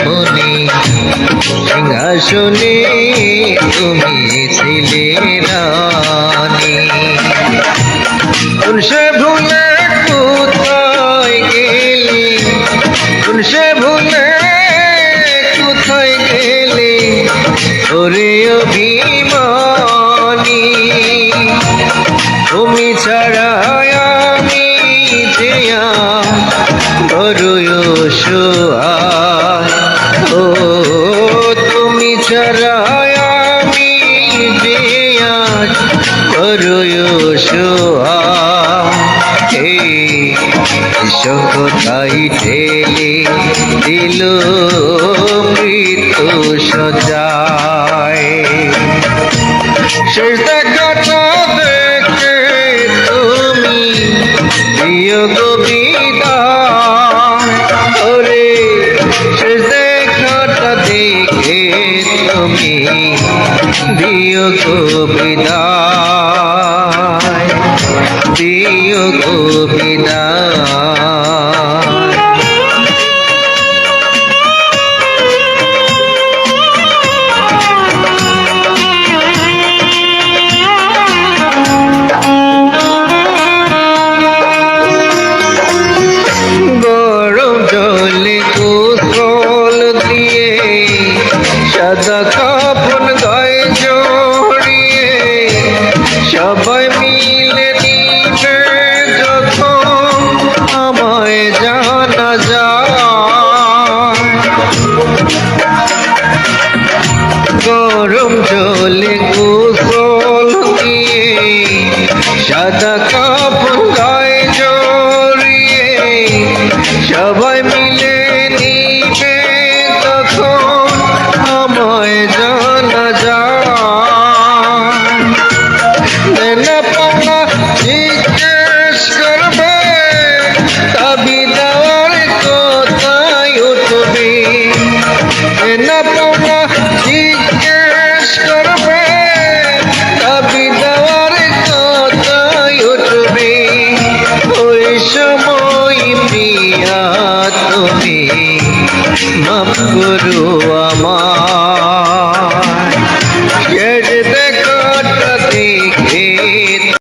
মনে সিংহাসনে তুমি ছিলে রানী। কোন সে ভুলে কোথায় গেলে, কোন সে ভুলে কোথায় গেলে ওরে অভিমানী। তুমি ছাড়া আমি যে বড়ই অসহায়, ও তুমি ছাড়া আমি যে বড়ই অসহায়। কোথায় ঠেলে দিল মৃত্যু সজায়। শেষ দেখাটা দেখে তুমি বিয়োগ বিদায়, ওরে শেষ দেখাটা দেখে তুমি বিয়োগ বিদায়, বিয়োগ বিদায়। সাদা কাফন গায়ে জড়িয়ে সবাই মিলে নিবে যখন আমায় জানা যায়। গরম জলে গোসল দিয়ে সাদা কাফন গায়ে জড়িয়ে সবাই মিলে নিবে তখন আমায় জানা যায়। দেনা পাওনা জিজ্ঞেস করবে, দাবি দেওয়ার কোথায় উঠবে। দেনা পাওনা জিজ্ঞেস করবে, দাবি দেওয়ার কোথায় উঠবে। ওই সময় প্রিয়া তুমি মাফ করো